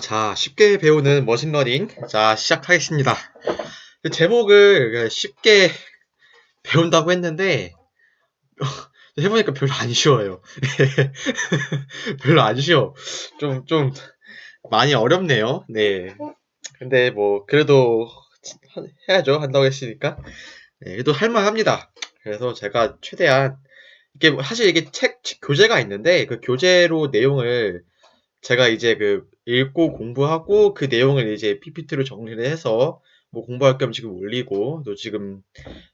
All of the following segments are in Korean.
자, 쉽게 배우는 머신러닝. 자, 시작하겠습니다. 제목을 쉽게 배운다고 했는데, 해보니까 별로 안 쉬워요. 별로 안 쉬워. 좀, 많이 어렵네요. 네. 근데 뭐, 그래도 해야죠. 한다고 했으니까. 네, 그래도 할만합니다. 그래서 제가 최대한, 사실 이게 교재가 있는데, 그 교재로 내용을 제가 이제 읽고 공부하고 그 내용을 이제 PPT로 정리를 해서 뭐 공부할 겸 지금 올리고 또 지금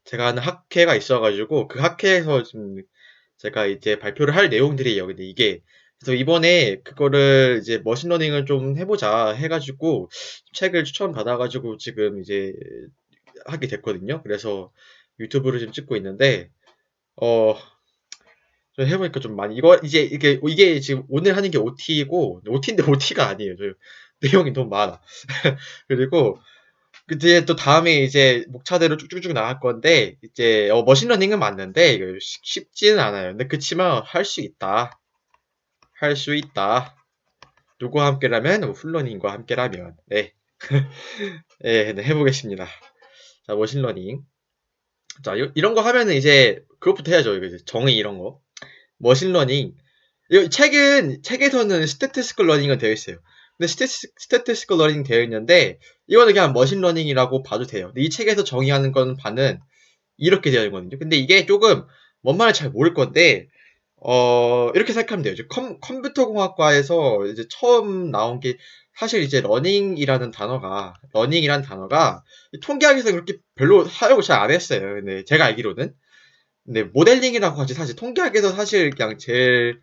제가 하는 학회가 있어가지고 그 학회에서 지금 제가 이제 발표를 할 내용들이에요. 근데 이게 그래서 이번에 그거를 이제 머신러닝을 좀 해보자 해가지고 책을 추천받아가지고 지금 이제 하게 됐거든요. 그래서 유튜브를 지금 찍고 있는데 어 저 해보니까 좀 많이 이거 이게 지금 오늘 하는 게 OT이고 OT인데 OT가 아니에요. 내용이 너무 많아. 그리고 그 뒤에 또 다음에 이제 목차대로 쭉쭉쭉 나갈 건데 이제 머신러닝은 맞는데 이거 쉽지는 않아요. 근데 그치만 할 수 있다. 할 수 있다. 누구와 함께라면 풀러닝과 함께라면 네. 네, 해보겠습니다. 자, 머신러닝. 자, 이런 거 하면은 이제 그것부터 해야죠. 이거 이제 정의 이런 거. 머신러닝. 책에서는 스태티스컬 러닝은 되어 있어요. 근데 스태티스컬 러닝 되어 있는데, 이거는 그냥 머신러닝이라고 봐도 돼요. 근데 이 책에서 정의하는 건 반은 이렇게 되어 있거든요. 근데 이게 조금, 뭔 말인지 잘 모를 건데, 이렇게 생각하면 돼요. 컴퓨터 공학과에서 이제 처음 나온 게, 사실 이제 러닝이라는 단어가, 통계학에서 그렇게 별로 사용을 잘 안 했어요. 근데 제가 알기로는. 근데 모델링이라고 하지 사실 통계학에서 사실 그냥 제일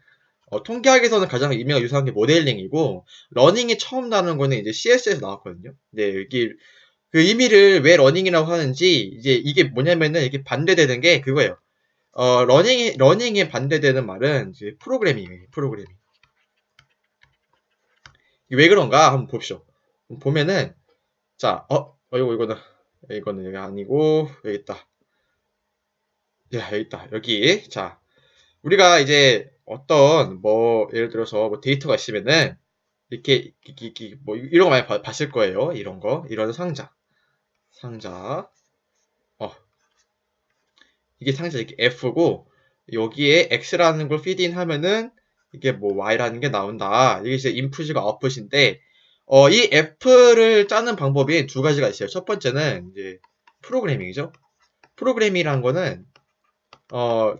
통계학에서는 가장 의미가 유사한 게 모델링이고 러닝이 처음 나오는 거는 이제 CS에서 나왔거든요. 근데 여기 그 의미를 왜 러닝이라고 하는지 이제 이게 뭐냐면은 이게 반대되는 게 그거예요. 러닝에 반대되는 말은 이제 프로그래밍이에요. 프로그래밍. 이게 왜 그런가 한번 봅시오. 보면은 자, 이거는 여기 아니고 여기 있다. 야, 여기 있다. 여기 자, 우리가 이제 어떤 뭐 예를 들어서 뭐 데이터가 있으면은 이렇게 뭐 이런 거 많이 봤을 거예요. 이런 상자 어 이게 상자 이렇게 F고 여기에 X라는 걸 피드인 하면은 이게 뭐 Y라는 게 나온다. 이게 이제 인풋이가 아웃풋인데 이 F를 짜는 방법이 두 가지가 있어요. 첫 번째는 이제 프로그래밍이죠. 프로그래밍이라는 거는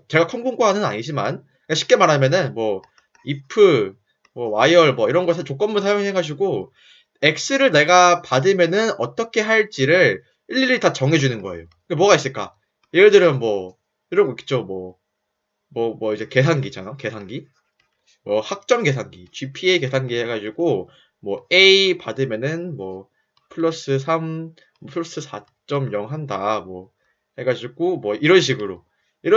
제가 컴공과는 아니지만, 그러니까 쉽게 말하면은, 뭐, if, 뭐, while, 뭐, 이런 것을 조건부 사용해가지고, x를 내가 받으면은 어떻게 할지를 일일이 다 정해주는 거예요. 뭐가 있을까? 예를 들면 뭐, 이런 거 있겠죠. 이제 계산기잖아. 계산기. 뭐, 학점 계산기, GPA 계산기 해가지고, 뭐, A 받으면은, 뭐, 플러스 3, 플러스 4.0 한다. 뭐, 해가지고, 뭐, 이런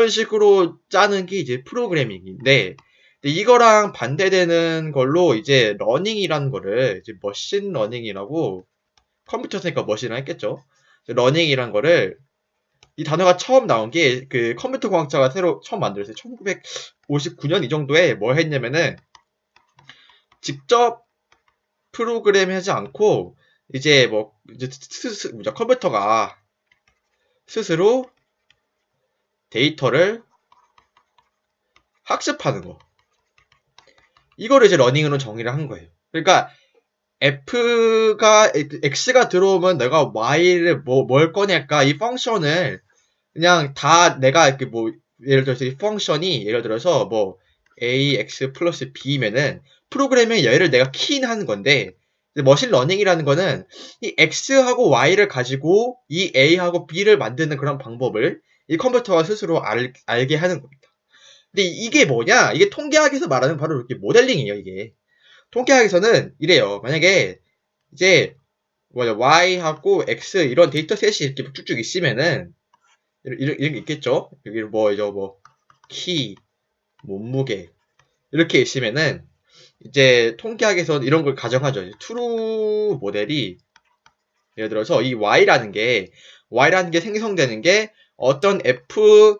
식으로 짜는 게 이제 프로그래밍인데, 근데 이거랑 반대되는 걸로 이제 러닝이라는 거를 이제 머신 러닝이라고 컴퓨터니까 머신을 했겠죠. 러닝이란 거를 이 단어가 처음 나온 게 그 컴퓨터 공학자가 새로 처음 만들었어요. 1959년 이 정도에 뭘 했냐면은 직접 프로그램 하지 않고 이제 뭐 이제 컴퓨터가 스스로 데이터를 학습하는 거. 이거를 이제 러닝으로 정의를 한 거예요. 그러니까 X가 들어오면 내가 Y를 뭘 꺼낼까? 이 펑션을 그냥 다 내가 이렇게 뭐, 예를 들어서 이 펑션이, 예를 들어서 뭐, AX 플러스 B면은 프로그램의 얘를 내가 키인하는 건데, 머신러닝이라는 거는 이 X하고 Y를 가지고 이 A하고 B를 만드는 그런 방법을 이 컴퓨터가 스스로 알게 하는 겁니다. 근데 이게 뭐냐? 이게 통계학에서 말하는 바로 이렇게 모델링이에요, 이게. 통계학에서는 이래요. 만약에 이제 뭐냐 y하고 x 이런 데이터셋이 이렇게 쭉쭉 있으면은 이런 게 있겠죠. 여기 뭐 이제 뭐 키, 몸무게 이렇게 있으면은 이제 통계학에서는 이런 걸 가정하죠. 트루 모델이 예를 들어서 이 y라는 게 생성되는 게 어떤 fx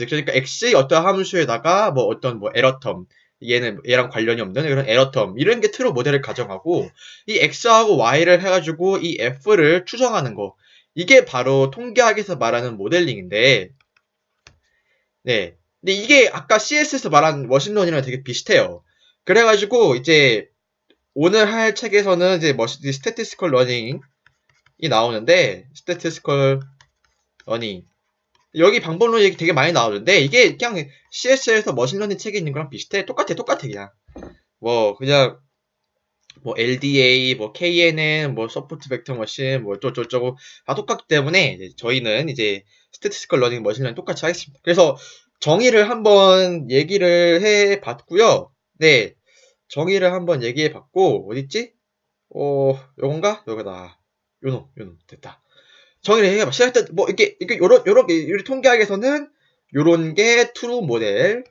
그러니까 x의 어떤 함수에다가 뭐 어떤 뭐 에러텀 얘랑 관련이 없는 그런 에러텀 이런 게 트루 모델을 가정하고 이 x하고 y를 해가지고 이 f를 추정하는 거 이게 바로 통계학에서 말하는 모델링인데 네. 근데 이게 아까 CS에서 말한 머신러닝이랑 되게 비슷해요. 그래가지고 이제 오늘 할 책에서는 이제 스태티스컬 러닝이 나오는데 스태티스컬 러닝 여기 방법론 얘기 되게 많이 나오는데 이게 그냥 CS에서 머신러닝 책에 있는 거랑 비슷해. 똑같아 그냥. 그냥 LDA, KNN, 서포트 벡터 머신, 어쩌고저쩌고 다 똑같기 때문에 이제 저희는 이제 스태티스컬 러닝 머신러닝 똑같이 하겠습니다. 그래서 정의를 한번 얘기를 해봤고요. 네, 정의를 한번 얘기해봤고 어딨지? 요건가? 요거다. 요놈 됐다. 정의를 해봐. 시작 때 이게 요런 게 우리 통계학에서는 요런 게 트루 모델.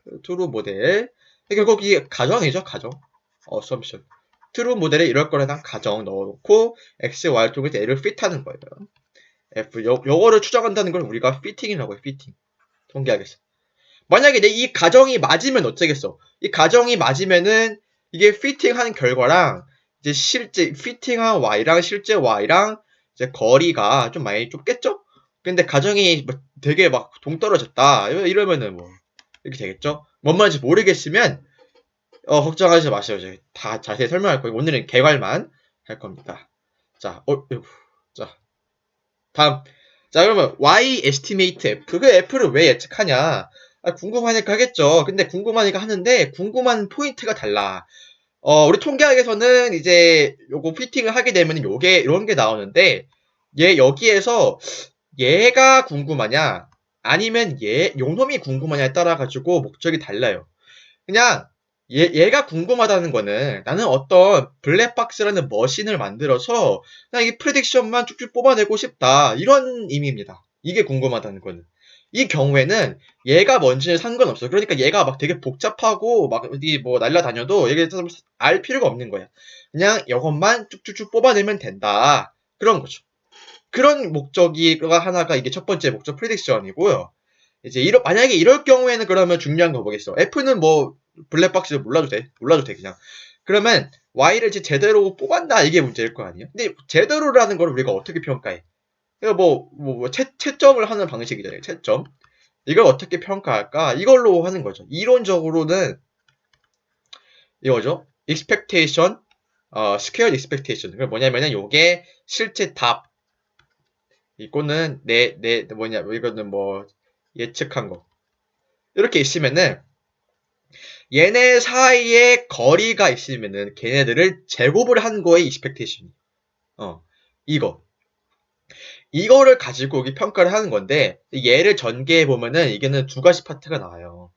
결국 이게 가정이죠, 가정. assumption. 트루 모델에 이럴 거라는 가정 넣어놓고 x, y 통해서 얘를 핏하는 거예요. f 요거를 추정한다는 걸 우리가 피팅이라고 해요. 피팅. 통계학에서. 만약에 내 이 가정이 맞으면 어쩌겠어? 이 가정이 맞으면은 이게 피팅한 결과랑 이제 실제 피팅한 y랑 실제 y랑 이제 거리가 좀 많이 좁겠죠? 근데 가정이 되게 막 동떨어졌다 이러면은 이렇게 되겠죠? 뭔 말인지 모르겠으면 걱정하지 마세요. 제가 다 자세히 설명할 거예요. 오늘은 개괄만 할 겁니다. 자, 자, 다음. 자, 그러면 Y estimate F. 그 F를 왜 예측하냐? 궁금하니까 하겠죠. 근데 궁금하니까 하는데, 궁금한 포인트가 달라. 우리 통계학에서는 이제 요거 피팅을 하게 되면 이런 게 나오는데, 여기에서 얘가 궁금하냐? 아니면 요놈이 궁금하냐에 따라가지고 목적이 달라요. 그냥, 얘가 궁금하다는 거는 나는 어떤 블랙박스라는 머신을 만들어서 그냥 이 프레딕션만 쭉쭉 뽑아내고 싶다. 이런 의미입니다. 이게 궁금하다는 거는. 이 경우에는 얘가 뭔지는 상관없어. 그러니까 얘가 막 되게 복잡하고 막 어디 날라다녀도 얘가 알 필요가 없는 거야. 그냥 이것만 쭉쭉쭉 뽑아내면 된다. 그런 거죠. 그런 목적이가 하나가 이게 첫 번째 목적 프레딕션이고요. 이제 만약에 이럴 경우에는 그러면 중요한 거 보겠어. F는 블랙박스 몰라도 돼. 그냥. 그러면 Y를 이제 제대로 뽑았나 이게 문제일 거 아니에요. 근데 제대로라는 걸 우리가 어떻게 평가해? 이거 채점을 하는 방식이잖아요. 채점. 이걸 어떻게 평가할까? 이걸로 하는 거죠. 이론적으로는 이거죠. expectation, squared expectation. 그게 뭐냐면은 요게 실제 답. 이거는 이거는 예측한 거. 이렇게 있으면은 얘네 사이에 거리가 있으면은 걔네들을 제곱을 한 거의 expectation. 이거를 가지고 여기 평가를 하는 건데 얘를 전개해 보면은 이게는 두 가지 파트가 나와요.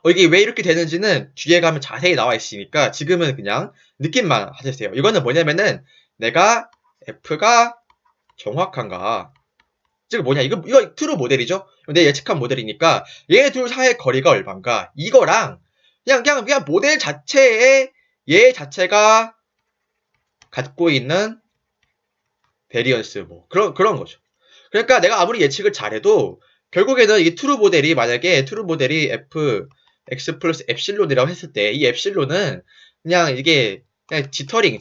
이게 왜 이렇게 되는지는 뒤에 가면 자세히 나와 있으니까 지금은 그냥 느낌만 하세요. 이거는 뭐냐면은 내가 F가 정확한가? 즉 이거 트루 모델이죠? 내 예측한 모델이니까 얘 둘 사이의 거리가 얼마인가? 이거랑 그냥 모델 자체에 얘 자체가 갖고 있는 베리언스 그런 거죠. 그러니까 내가 아무리 예측을 잘해도 결국에는 이게 트루 모델이 만약에 트루 모델이 f x 플러스 엡실론이라고 했을 때 이 엡실론은 그냥 이게 그냥 지터링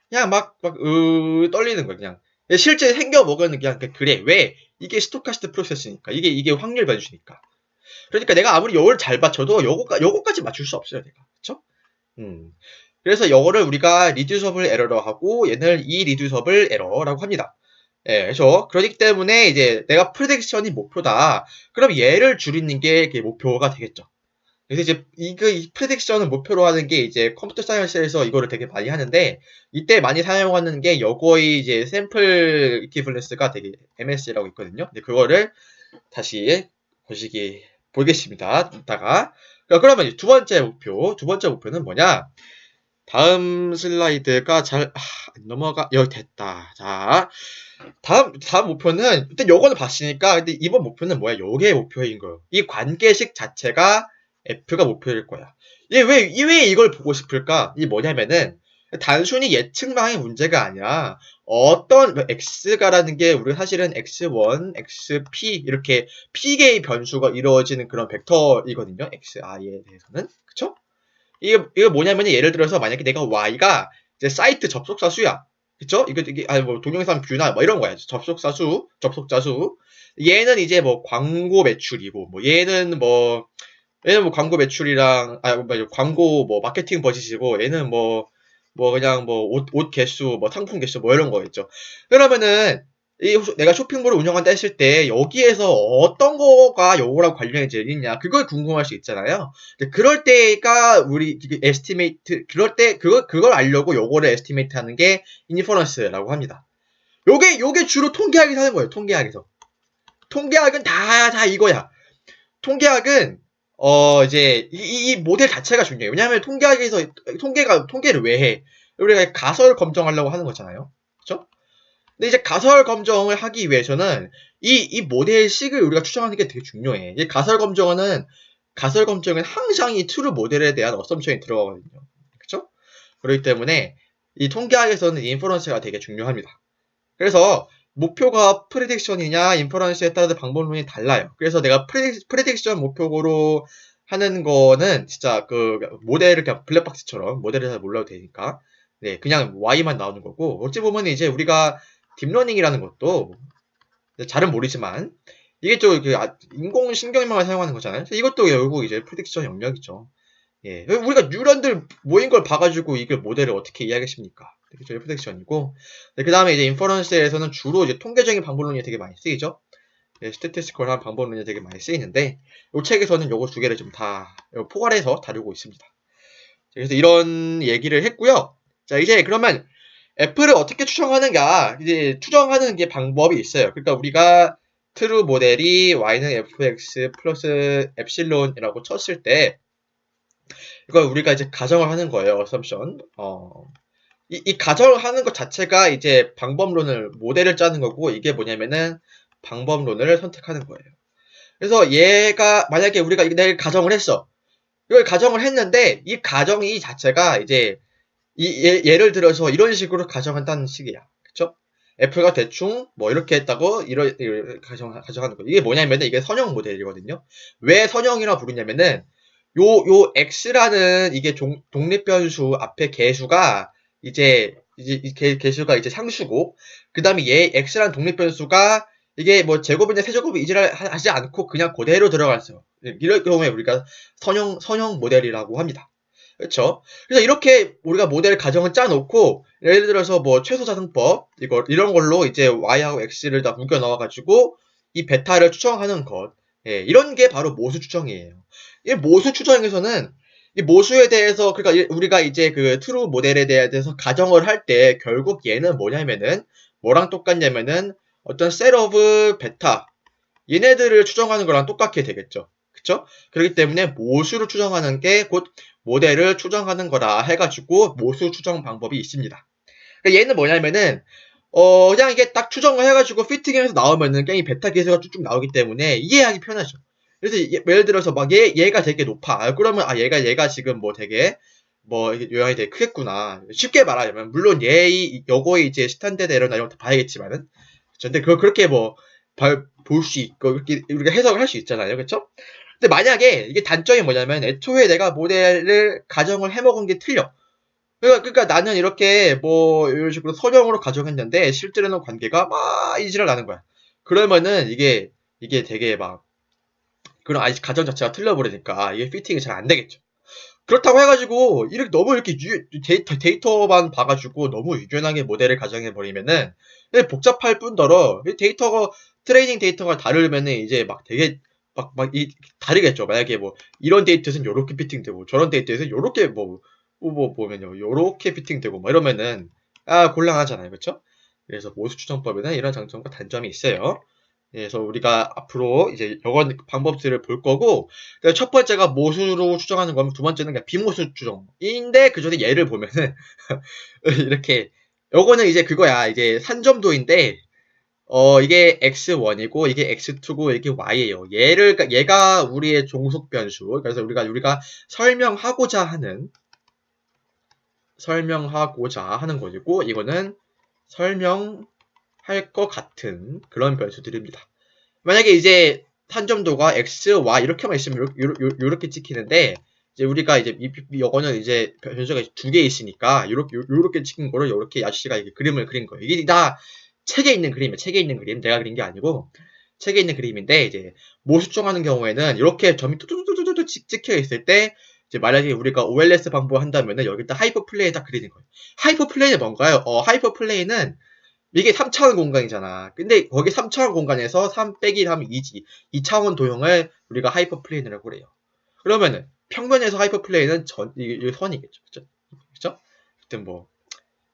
그냥 떨리는 거야 그냥 실제 생겨먹으면 그냥 그래 왜 이게 스토카스트 프로세스니까 이게 확률 변수니까 그러니까 내가 아무리 요걸 잘 맞춰도 요거까지 맞출 수 없어요 내가 그쵸? 그래서 요거를 우리가 리듀서블 에러로 하고 얘는 이 리듀서블 에러라고 합니다. 예, 그래서 그렇기 때문에 이제 내가 프레딕션이 목표다. 그럼 얘를 줄이는 게 목표가 되겠죠. 그래서 이제 이 프레딕션을 목표로 하는 게 이제 컴퓨터 사이언스에서 이거를 되게 많이 하는데 이때 많이 사용하는 게 요거의 이제 샘플 이퀴블런스가 되게 MS라고 있거든요. 근데 그거를 다시 보겠습니다. 이따가. 그러면 두 번째 목표는 뭐냐? 다음 슬라이드가 잘 안 넘어가. 여기 됐다. 자, 다음 목표는 일단 요거는 봤으니까 근데 이번 목표는 뭐야? 요게 목표인 거예요. 이 관계식 자체가 F가 목표일 거야. 왜 이걸 보고 싶을까? 이 뭐냐면은 단순히 예측망의 문제가 아니라 어떤 x가라는 게 우리가 사실은 x1, xp 이렇게 p개의 변수가 이루어지는 그런 벡터이거든요. xi에 대해서는. 그쵸? 이게 뭐냐면 예를 들어서 만약에 내가 y가 이제 사이트 접속자 수야. 그쵸? 이게 아니 뭐 동영상 뷰나 뭐 이런 거야. 접속자 수, 접속자 수. 얘는 이제 뭐 광고 매출이고 뭐 얘는 뭐 광고 매출이랑 광고 뭐 마케팅 버짓이고 얘는 뭐 그냥 뭐 옷 개수 뭐 상품 개수 뭐 이런 거겠죠. 그러면은 내가 쇼핑몰을 운영한다 했을 때 여기에서 어떤 거가 요거랑 관련이 제일 있냐 그걸 궁금할 수 있잖아요. 그럴 때가 우리 에스티메이트 그럴 때 그걸 알려고 요거를 에스티메이트 하는 게 인퍼런스라고 합니다. 요게 주로 통계학에서 하는 거예요. 통계학에서. 통계학은 다 이거야. 통계학은 이제 이 모델 자체가 중요해요. 왜냐하면 통계를 왜 해? 우리가 가설 검정하려고 하는 거잖아요. 그렇죠? 근데 이제 가설 검정을 하기 위해서는 이 모델식을 우리가 추정하는 게 되게 중요해. 이 가설 검정은 항상 이 트루 모델에 대한 어썸션이 들어가거든요. 그렇죠? 그렇기 때문에 이 통계학에서는 인퍼런스가 되게 중요합니다. 그래서 목표가 프레딕션이냐 인퍼런스에 따라서 방법론이 달라요. 그래서 내가 프레딕션 목표로 하는 거는 진짜 그 모델을 그냥 블랙박스처럼 모델을 잘 몰라도 되니까 네 그냥 Y만 나오는 거고 어찌 보면 이제 우리가 딥러닝이라는 것도 잘은 모르지만 이게 또 인공신경망을 사용하는 거잖아요. 이것도 결국 이제 프레딕션 영역이죠. 예, 우리가 뉴런들 모인 걸 봐가지고 이걸 모델을 어떻게 이해하겠습니까? 그게 프레딕션이고, 그 다음에 이제 인퍼런스에서는 주로 이제 통계적인 방법론이 되게 많이 쓰이죠. 예, 스태티스컬한 방법론이 되게 많이 쓰이는데, 이 책에서는 요거 두 개를 좀 다 포괄해서 다루고 있습니다. 그래서 이런 얘기를 했고요. 자, 이제 그러면 F를 어떻게 추정하는가? 이제 추정하는 게 방법이 있어요. 그러니까 우리가 트루 모델이 y는 fx 플러스 엡실론이라고 쳤을 때, 이걸 우리가 이제 가정을 하는 거예요. 어썸션. 이 가정을 하는 것 자체가 이제 방법론을 모델을 짜는 거고 이게 뭐냐면은 방법론을 선택하는 거예요. 그래서 얘가 만약에 우리가 이걸 가정을 했어. 이걸 가정을 했는데 이 가정이 자체가 이제 예를 들어서 이런 식으로 가정한다는 식이야. 그쵸? F가 대충 뭐 이렇게 했다고 이런 가정하는 거. 이게 뭐냐면은 이게 선형 모델이거든요. 왜 선형이라 부르냐면은 요 x라는 이게 독립변수 앞에 개수가 이제 개수가 이제 상수고 그 다음에 얘 x라는 독립변수가 이게 뭐 제곱이나 세제곱이 이지랄 하지 않고 그냥 그대로 들어갔어요. 이럴 경우에 우리가 선형 모델이라고 합니다. 그렇죠? 그래서 이렇게 우리가 모델 가정을 짜놓고 예를 들어서 뭐 최소자승법 이런 걸로 이제 y하고 x를 다 묶여 넣어가지고 이 베타를 추정하는 것 예, 이런 게 바로 모수 추정이에요. 이 모수 추정에서는 이 모수에 대해서 그러니까 우리가 이제 그 트루 모델에 대해서 가정을 할 때 결국 얘는 뭐냐면은 뭐랑 똑같냐면은 어떤 셋 오브 베타 얘네들을 추정하는 거랑 똑같게 되겠죠. 그쵸? 그렇기 때문에 모수를 추정하는 게 곧 모델을 추정하는 거라 해가지고 모수 추정 방법이 있습니다. 그러니까 얘는 뭐냐면은 그냥 이게 딱 추정을 해가지고 피팅해서 나오면은 그냥 이 베타 계수가 쭉쭉 나오기 때문에 이해하기 편하죠. 그래서 예를 들어서 막 얘가 되게 높아. 그러면 얘가 지금 뭐 되게 뭐 요양이 되게 크겠구나. 쉽게 말하자면 물론 요거의 이제 스탠다드 에러나 이런 거 다 봐야겠지만은 근데 그렇게 뭐 볼 수 있고 이렇게 우리가 해석을 할 수 있잖아요. 그쵸? 근데 만약에 이게 단점이 뭐냐면 애초에 내가 모델을 가정을 해먹은 게 틀려. 그러니까 나는 이렇게 뭐 이런 식으로 선형으로 가정했는데 실제로는 관계가 막 이지랄 나는 거야. 그러면은 이게 되게 막 그런 가정 자체가 틀려버리니까 이게 피팅이 잘 안 되겠죠. 그렇다고 해가지고 이렇게 너무 이렇게 데이터만 봐가지고 너무 유연하게 모델을 가정해버리면은 복잡할 뿐더러 트레이닝 데이터가 다르면은 이제 막 되게 다르겠죠. 만약에 뭐 이런 데이터에서는 요렇게 피팅되고 저런 데이터에서는 요렇게 보면요 요렇게 피팅되고 뭐 이러면은 곤란하잖아요. 그쵸? 그래서 모수 추정법에는 이런 장점과 단점이 있어요. 그래서 우리가 앞으로 이제 이런 방법들을 볼 거고 첫 번째가 모수로 추정하는 거면 두 번째는 그냥 비모수 추정인데 그 전에 예를 보면은 이렇게 요거는 이제 그거야 이제 산점도인데 이게 x1이고 이게 x2고 이게 y예요. 얘가 우리의 종속 변수. 그래서 우리가 설명하고자 하는 설명하고자 하는 것이고 이거는 설명할 것 같은 그런 변수들입니다. 만약에 이제 탄점도가 x, y 이렇게만 있으면 요렇게 찍히는데 이제 우리가 이제 이거는 이제 변수가 두 개 있으니까 요렇게 찍힌 거를 요렇게 아저씨가 이렇게 그림을 그린 거예요. 이게 다 책에 있는 그림이에요. 책에 있는 그림. 내가 그린 게 아니고 책에 있는 그림인데 이제 모수정하는 경우에는 이렇게 점이 뚜뚜뚜뚜뚜 찍혀 있을 때 이제 만약에 우리가 OLS 방법을 한다면은 여기다 하이퍼플레이 딱 그리는 거예요. 하이퍼플레이는 뭔가요? 하이퍼플레이는 이게 3차원 공간이잖아. 근데 거기 3차원 공간에서 3 빼기 하면 2지. 2차원 도형을 우리가 하이퍼플레인이라고 그래요. 그러면은 평면에서 하이퍼플레인은 이게 선이겠죠. 그죠? 그죠? 하여튼 뭐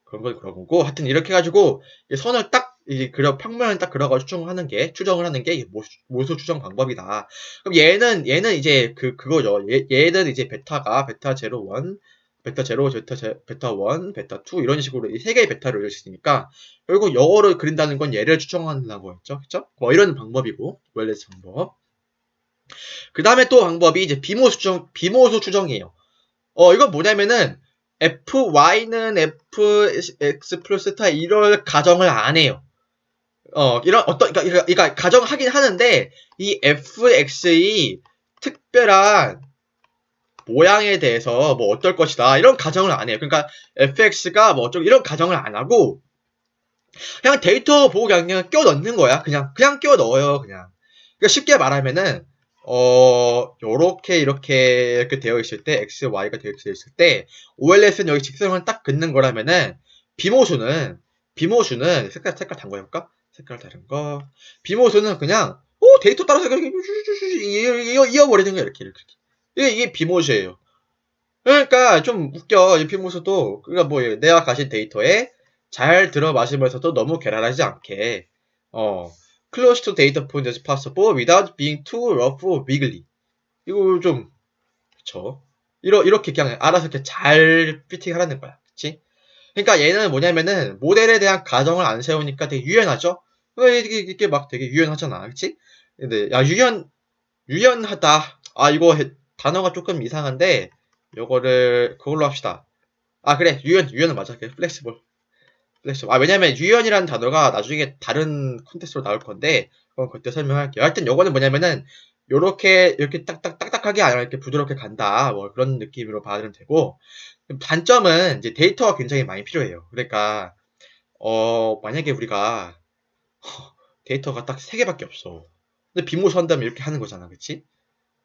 그런 걸 그런 거고 하여튼 이렇게 해가지고 선을 딱 이게 평면을 딱 그려가지고 추정을 하는 게 모수 추정 방법이다. 그럼 얘는 이제 그거죠. 얘는 이제 베타가 베타 01, 베타 0, 베타 1, 베타 2 이런 식으로 이 세 개의 베타를 있으니까 결국 영어로 그린다는 건 얘를 추정한다고 했죠. 그쵸? 뭐 이런 방법이고 웰레스 방법. 그 다음에 또 방법이 이제 비모수 추정이에요. 이건 뭐냐면은 fy는 fx 플러스 타 이럴 가정을 안 해요. 그러니까 가정하긴 하는데 이 fx의 특별한 모양에 대해서 뭐 어떨 것이다 이런 가정을 안 해요. 그러니까 fx가 뭐 어쩌고 이런 가정을 안 하고 그냥 데이터 보고 그냥 끼워 넣는 거야. 그냥 끼워 넣어요. 그냥. 그러니까 쉽게 말하면은 요렇게 이렇게 되어 있을 때 x, y가 되어 있을 때 OLS는 여기 직선을 딱 긋는 거라면은 비모수는 색깔 다른 거 해볼까? 색깔 다른 거. 비모수는 그냥 데이터 따라서 그냥 이어버리는 거야. 이렇게. 이게 비모수예요. 그러니까 좀 웃겨. 이 비모수도 그러니까 뭐 내가 가진 데이터에 잘 들어마시면서도 너무 괴랄하지 않게 close to data point as possible without being too rough or wiggly. 이거 좀 그쵸. 이렇게 그냥 알아서 이렇게 잘 피팅하라는 거야. 그치? 그러니까 얘는 뭐냐면은 모델에 대한 가정을 안 세우니까 되게 유연하죠. 이게 막 되게 유연하잖아. 그치? 근데 야 유연하다. 이거 단어가 조금 이상한데 요거를 그걸로 합시다. 그래. 유연은 맞아. 그래. 플렉시블. 왜냐면 유연이라는 단어가 나중에 다른 콘텍스트로 나올 건데 그건 그때 설명할게요. 하여튼 요거는 뭐냐면은 이렇게 딱딱하게 아니라 이렇게 부드럽게 간다. 뭐 그런 느낌으로 봐도 되고 단점은 이제 데이터가 굉장히 많이 필요해요. 그러니까 만약에 우리가 데이터가 딱 3개밖에 없어. 근데 비모수 한다면 이렇게 하는 거잖아. 그치?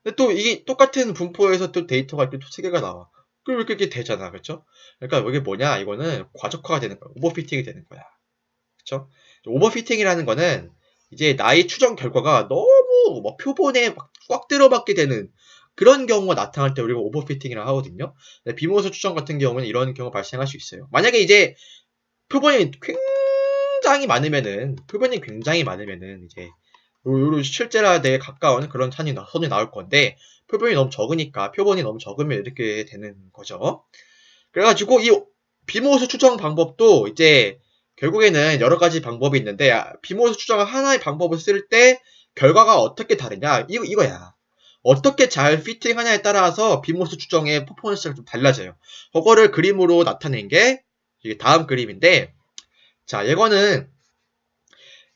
근데 또 이게 똑같은 분포에서 또 데이터가 이렇게 또 3개가 나와. 그럼 이렇게 되잖아. 그쵸? 그러니까 이게 뭐냐? 이거는 과적화가 되는 거야. 오버피팅이 되는 거야. 그쵸? 오버피팅이라는 거는 이제 나의 추정 결과가 너무 뭐 표본에 막 꽉 들어맞게 되는 그런 경우가 나타날 때 우리가 오버피팅이라고 하거든요. 비모수 추정 같은 경우는 이런 경우가 발생할 수 있어요. 만약에 이제 표본이 굉장히 많으면은 이제 요 실제라에 가까운 그런 선이 나올 건데 표본이 너무 적으면 이렇게 되는 거죠. 그래가지고 이 비모수 추정 방법도 이제 결국에는 여러 가지 방법이 있는데 비모수 추정 하나의 방법을 쓸 때 결과가 어떻게 다르냐 이거야. 어떻게 잘 피팅하냐에 따라서 비모수 추정의 퍼포먼스가 좀 달라져요. 그거를 그림으로 나타낸 게 이게 다음 그림인데 자 이거는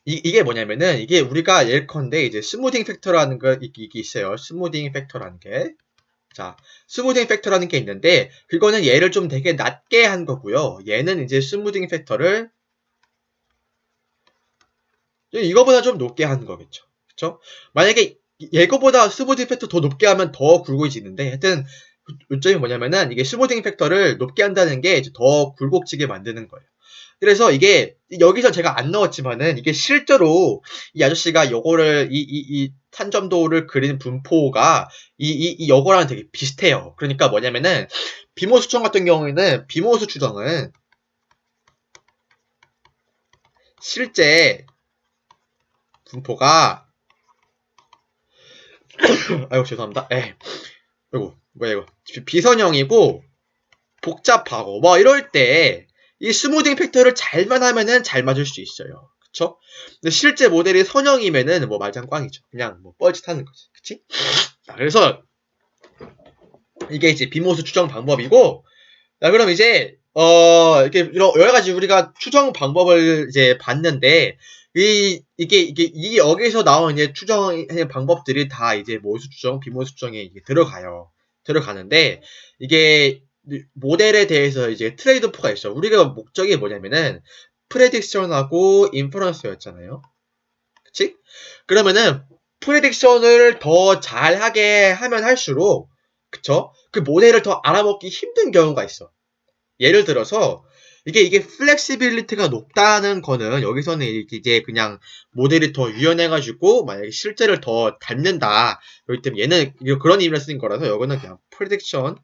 이게 뭐냐면은 이게 우리가 예컨대 이제 스무딩 팩터라는 거 이게 있어요. 스무딩 팩터라는 게. 자, 스무딩 팩터라는 게 있는데 그거는 얘를 좀 되게 낮게 한 거고요. 얘는 이제 스무딩 팩터를 이거보다 좀 높게 한 거겠죠. 그쵸? 만약에 얘거보다 스무딩 팩터 더 높게 하면 더 굵어지는데 하여튼 요점이 뭐냐면은 이게 스무딩 팩터를 높게 한다는 게 이제 더 굴곡지게 만드는 거예요. 그래서 이게 여기서 제가 안 넣었지만은 이게 실제로 이 아저씨가 요거를 이 탄점도를 그린 분포가 이 요거랑 되게 비슷해요. 그러니까 뭐냐면은 비모수 추정 같은 경우에는 비모수 추정은 실제 분포가 아이고 죄송합니다. 아이고 뭐야 이거 비선형이고 복잡하고 뭐 이럴 때 이 스무딩 팩터를 잘만 하면은 잘 맞을 수 있어요. 그쵸? 근데 실제 모델이 선형이면은 뭐 말짱꽝이죠. 그냥 뭐 뻘짓하는 거지. 그치? 자, 그래서 이게 이제 비모수 추정 방법이고 자 그럼 이제 이렇게 여러 가지 우리가 추정 방법을 이제 봤는데, 이게 여기서 나온 이제 추정 방법들이 다 이제 모수 추정, 비모수 추정에 이게 들어가요. 들어가는데, 이게 모델에 대해서 이제 트레이드 오프가 있어. 우리가 목적이 뭐냐면은, 프레딕션하고 인퍼런스였잖아요. 그치? 그러면은, 프레딕션을 더 잘하게 하면 할수록, 그쵸? 그 모델을 더 알아먹기 힘든 경우가 있어. 예를 들어서 이게 플렉시빌리티가 높다는 거는 여기서는 이제 그냥 모델이 더 유연해가지고 만약에 실제를 더 닮는다. 그렇기 때문에 얘는 그런 의미를 쓰는 거라서 여기는 그냥 프레딕션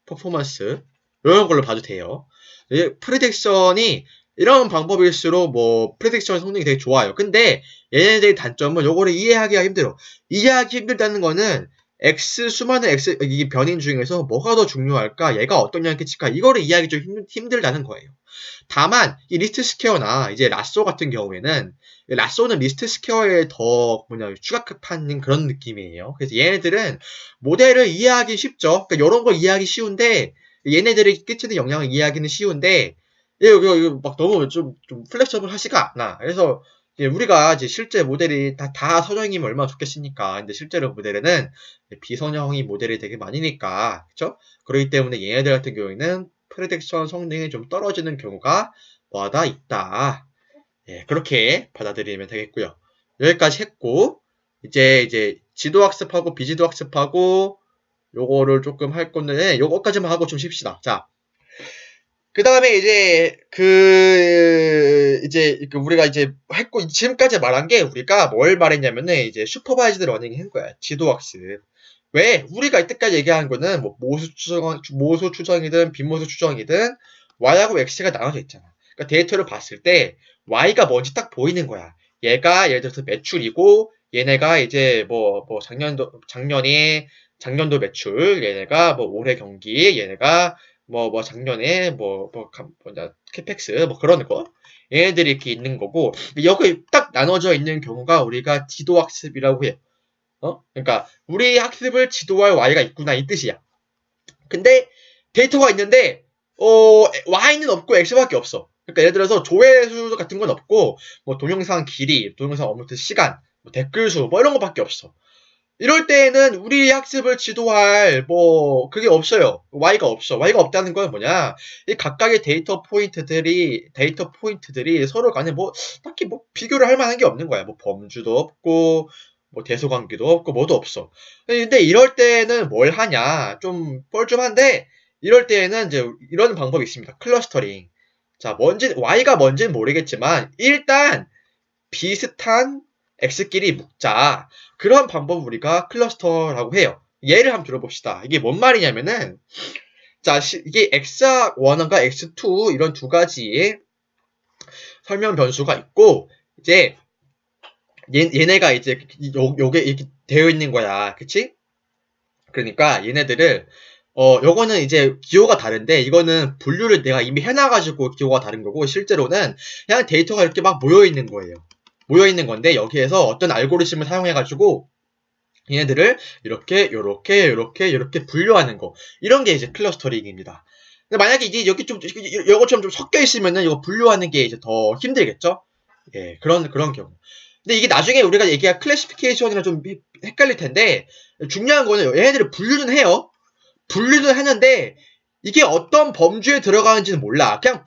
퍼포먼스 이런 걸로 봐도 돼요. 프레딕션이 이런 방법일수록 뭐 프레딕션 성능이 되게 좋아요. 근데 얘네들의 단점은 요거를 이해하기가 힘들어. 이해하기 힘들다는 거는 X 수많은 X 이 변인 중에서 뭐가 더 중요할까? 얘가 어떤 영향을 끼칠까? 이거를 이해하기 좀 힘들다는 거예요. 다만 이 리스트 스퀘어나 이제 라쏘 같은 경우에는 라쏘는 리스트 스퀘어에 더 추가급한 그런 느낌이에요. 그래서 얘네들은 모델을 이해하기 쉽죠. 그러니까 이런 걸 이해하기 쉬운데 얘네들이 끼치는 영향을 이해하기는 쉬운데 이거 막 너무 좀 플렉서블 하지가 않아. 그래서 우리가 이제 실제 모델이 다 선형이면 얼마나 좋겠습니까? 근데 실제로 모델에는 비선형이 모델이 되게 많으니까, 그쵸? 그렇기 때문에 얘네들 같은 경우에는 프레딕션 성능이 좀 떨어지는 경우가 뭐하다 있다. 예, 그렇게 받아들이면 되겠고요. 여기까지 했고, 이제 지도학습하고 비지도학습하고 요거를 조금 할 건데, 요거까지만 하고 좀 쉽시다. 자, 그 다음에 이제 우리가 이제 했고, 지금까지 말한 게 우리가 뭘 말했냐면은 이제 슈퍼바이즈드 러닝 한 거야. 지도학습. 왜? 우리가 이때까지 얘기한 거는 뭐 모수 추정이든 빈모수 추정이든 y하고 x가 나눠져 있잖아. 그러니까 데이터를 봤을 때 y가 뭔지 딱 보이는 거야. 얘가 예를 들어서 매출이고 얘네가 이제 뭐 작년도 매출, 얘네가 뭐 올해 경기, 얘네가 뭐 작년에 뭐냐 캐펙스 뭐 그런 거. 얘네들이 이렇게 있는 거고 여기 딱 나눠져 있는 경우가 우리가 지도학습이라고 해요. 그러니까 우리 학습을 지도할 Y가 있구나 이 뜻이야. 근데 데이터가 있는데 Y는 없고 X밖에 없어. 그러니까 예를 들어서 조회수 같은 건 없고 뭐 동영상 길이, 동영상 업로드 시간, 뭐 댓글 수 뭐 이런 거밖에 없어. 이럴 때에는 우리 학습을 지도할 그게 없어요. Y가 없어. Y가 없다는 건 뭐냐? 이 각각의 데이터 포인트들이 서로 간에 딱히 비교를 할 만한 게 없는 거야. 뭐 범주도 없고 뭐 대소관계도 없고 뭐도 없어. 근데 이럴 때는 뭘 하냐? 좀 뻘쭘한데 이럴 때에는 이제 이런 방법이 있습니다. 클러스터링. 자, Y가 뭔지는 모르겠지만 일단 비슷한 X끼리 묶자. 그런 방법을 우리가 클러스터라고 해요. 예를 한번 들어봅시다. 이게 뭔 말이냐면은, 자, 이게 X1과 X2 이런 두 가지의 설명 변수가 있고, 이제, 얘네가 이제, 요게 이렇게 되어 있는 거야. 그치? 그러니까 얘네들을, 요거는 이제 기호가 다른데, 이거는 분류를 내가 이미 해놔가지고 기호가 다른 거고, 실제로는 그냥 데이터가 이렇게 막 모여있는 거예요. 모여있는 건데 여기에서 어떤 알고리즘을 사용해가지고 얘네들을 이렇게 분류하는 거 이런 게 이제 클러스터링입니다. 근데 만약에 이제 여기 이거처럼 좀 섞여 있으면은 이거 분류하는 게 이제 더 힘들겠죠? 예, 그런 경우. 근데 이게 나중에 우리가 얘기할 클래시피케이션이랑 좀 헷갈릴 텐데 중요한 거는 얘네들을 분류는 해요. 분류는 하는데 이게 어떤 범주에 들어가는지는 몰라. 그냥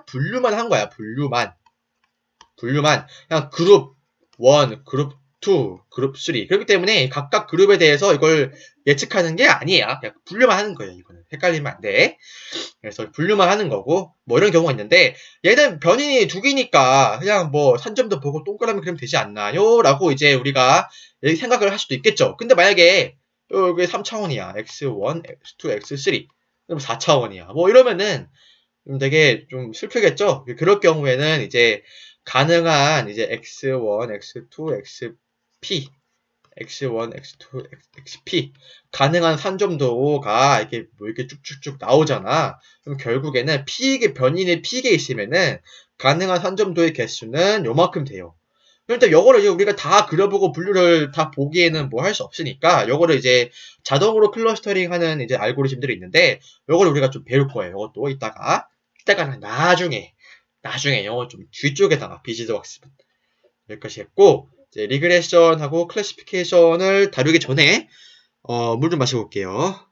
분류만 한 거야. 분류만. 그냥 그룹 1, 그룹 2, 그룹 3 그렇기 때문에 각각 그룹에 대해서 이걸 예측하는 게 아니야. 그냥 분류만 하는 거예요. 이거는 헷갈리면 안 돼. 그래서 분류만 하는 거고 뭐 이런 경우가 있는데 얘는 변인이 두 개니까 그냥 뭐 산점도 보고 동그라미 그리면 되지 않나요? 라고 이제 우리가 생각을 할 수도 있겠죠. 근데 만약에 여기 3차원이야. x1, x2, x3 그럼 4차원이야. 뭐 이러면은 되게 좀 슬프겠죠? 그럴 경우에는 이제 가능한 이제 x1, x2, xp, x1, x2, xp 가능한 산점도가 이렇게 쭉쭉쭉 나오잖아. 그럼 결국에는 변인의 피익에 있으면은 가능한 산점도의 개수는 요만큼 돼요. 그런데 요거를 이제 우리가 다 그려보고 분류를 다 보기에는 뭐 할 수 없으니까 요거를 이제 자동으로 클러스터링 하는 이제 알고리즘들이 있는데 요거를 우리가 좀 배울 거예요. 이것도 이따가. 이따가는 나중에 영어 좀 뒤쪽에다가 비지드 학습은 여기까지 했고, 이제 리그레션하고 클래시피케이션을 다루기 전에 물 좀 마셔볼게요.